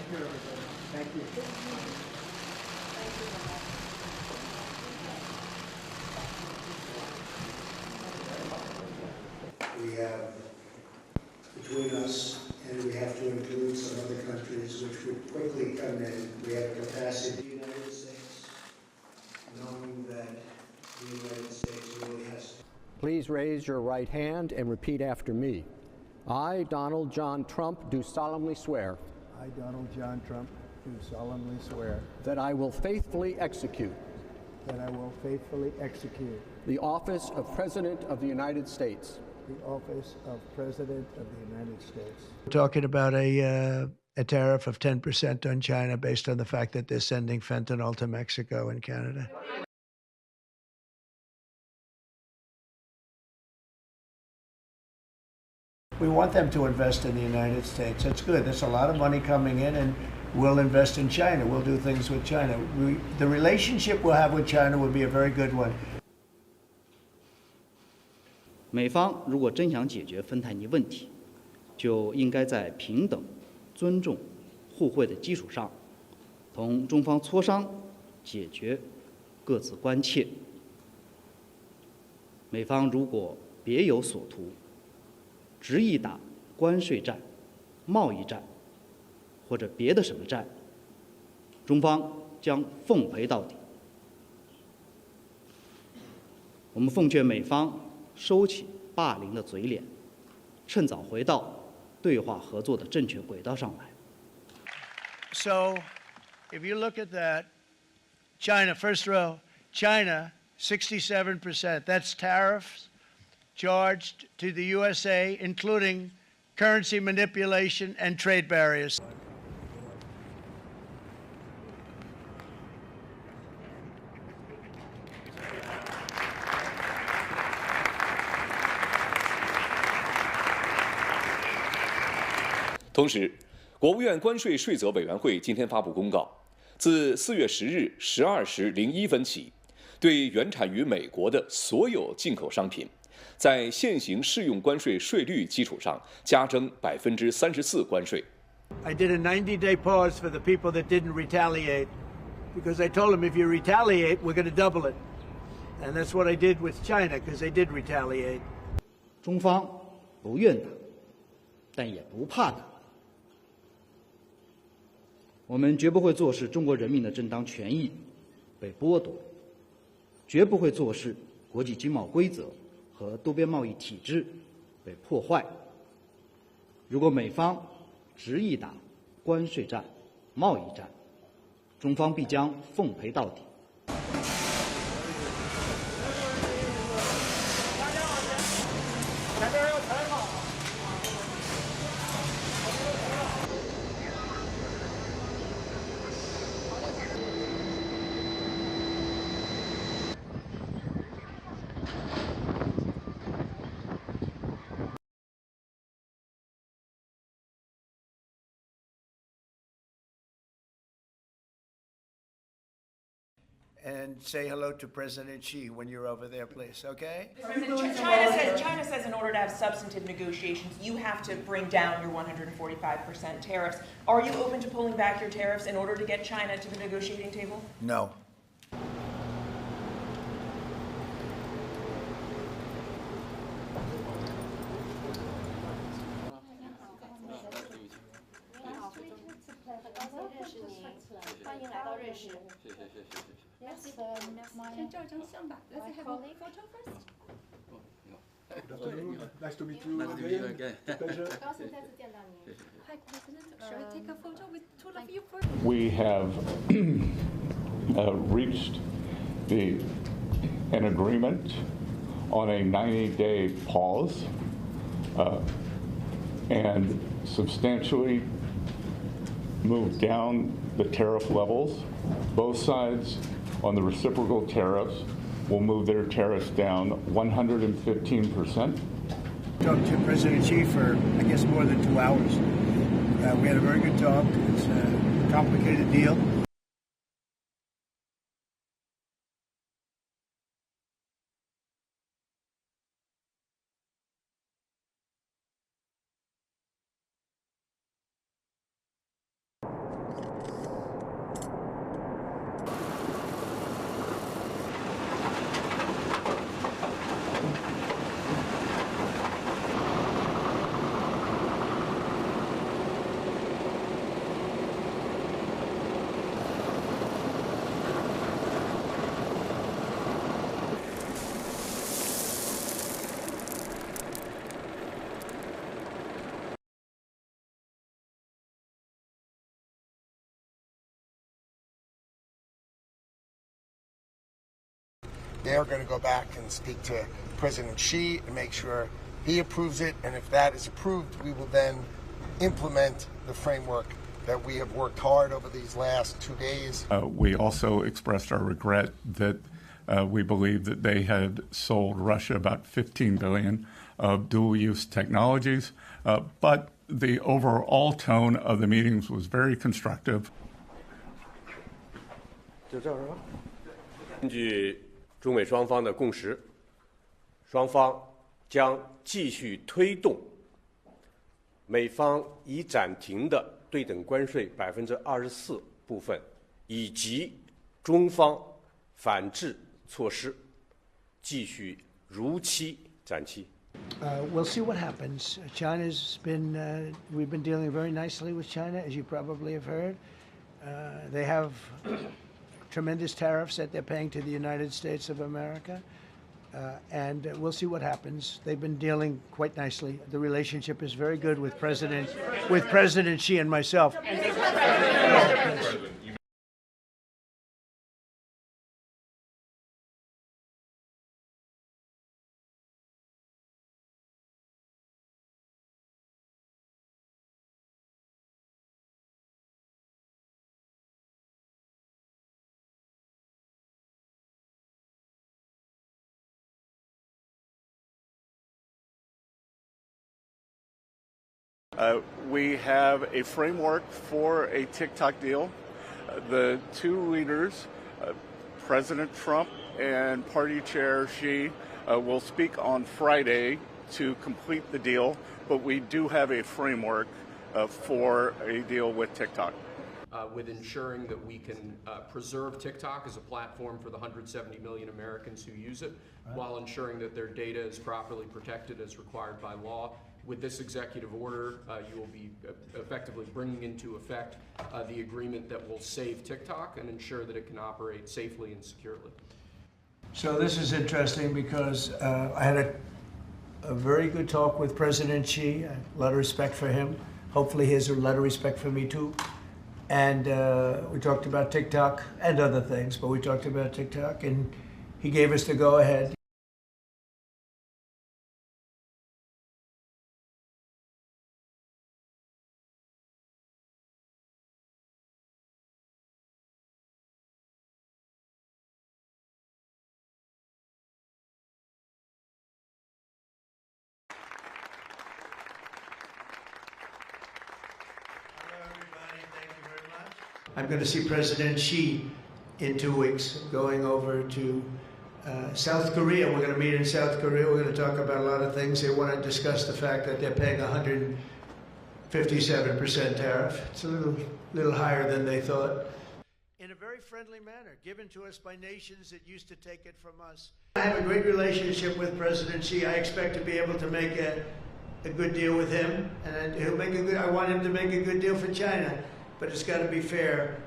care, everybody. Thank you. We have between us, and we have to include some other countries which would quickly come in. We have capacity. The United States, knowing that the United States really has. Please raise your right hand and repeat after me. I, Donald John Trump, do solemnly swear. I, Donald John Trump, do solemnly swear that I will faithfully execute that I will faithfully execute the office of President of the United States. The office of President of the United States. We're talking about a tariff of 10% on China based on the fact that they're sending fentanyl to Mexico and Canada. We want them to invest in the United States. That's good. There's a lot of money coming in, and we'll invest in China. We'll do things with China. The relationship we'll have with China will be a very good one. 美方如果真想解决芬太尼问题，就应该在平等、尊重、互惠的基础上，同中方磋商，解决各自关切。美方如果别有所图，执意打关税战、贸易战或者别的什么战，中方将奉陪到底。我们奉劝美方收起霸凌的嘴脸，趁早回到对话合作的正确轨道上来。So, if you look at that, China, first row, China, 67%. That's tariffs charged to the USA, including currency manipulation and trade barriers. 同时，国务院关税税则委员会今天发布公告，自4月10日12时01分起，对原产于美国的所有进口商品，在现行适用关税税率基础上加征34%关税。I did a 90-day pause for the people that didn't retaliate, because I told them if you retaliate, we're going to double it, and that's what I did with China, because they did retaliate. 中方不愿打，但也不怕打。我们绝不会坐视中国人民的正当权益被剥夺，绝不会坐视国际经贸规则和多边贸易体制被破坏。如果美方执意打关税战、贸易战，中方必将奉陪到底。And say hello to President Xi when you're over there, please, okay? China says in order to have substantive negotiations, you have to bring down your 145% tariffs. Are you open to pulling back your tariffs in order to get China to the negotiating table? No. Let's have a photo first. Good afternoon. Nice to meet you again. Pleasure. Hi, President. Should I take a photo with two of you first? We have reached an agreement on a 90-day pause and substantially moved down the tariff levels. Both sides on the reciprocal tariffs will move their tariffs down 115%. Talked to President Xi for, I guess, more than 2 hours. We had a very good talk. It's a complicated deal. they're going to go back and speak to President Xi and make sure he approves it. And if that is approved, we will then implement the framework that we have worked hard over these last 2 days. We also expressed our regret that we believe that they had sold Russia about $15 billion of dual-use technologies, but the overall tone of the meetings was very constructive. 根据中美双方的共识，双方将继续推动美方已暂停的对等关税24%部分，以及中方反制措施，继续如期展期。 We'll see what happens. China's been, we've been dealing very nicely with China, as you probably have heard. They have tremendous tariffs that they're paying to the United States of America. And we'll see what happens. They've been dealing quite nicely. The relationship is very good with President Xi and myself. We have a framework for a TikTok deal. The two leaders, President Trump and Party Chair Xi, will speak on Friday to complete the deal, but we do have a framework for a deal with TikTok. With ensuring that we can preserve TikTok as a platform for the 170 million Americans who use it, while ensuring that their data is properly protected as required by law. With this executive order, you will be effectively bringing into effect the agreement that will save TikTok and ensure that it can operate safely and securely. So this is interesting because I had a very good talk with President Xi, a lot of respect for him. Hopefully he has a lot of respect for me too. And we talked about TikTok and other things, but we talked about TikTok and he gave us the go-ahead. I'm going to see President Xi in 2 weeks, going over to South Korea. We're going to meet in South Korea. We're going to talk about a lot of things. They want to discuss the fact that they're paying 157% tariff. It's a little higher than they thought. In a very friendly manner, given to us by nations that used to take it from us. I have a great relationship with President Xi. I expect to be able to make a good deal with him, and he'll make a good. I want him to make a good deal for China. But it's got to be fair.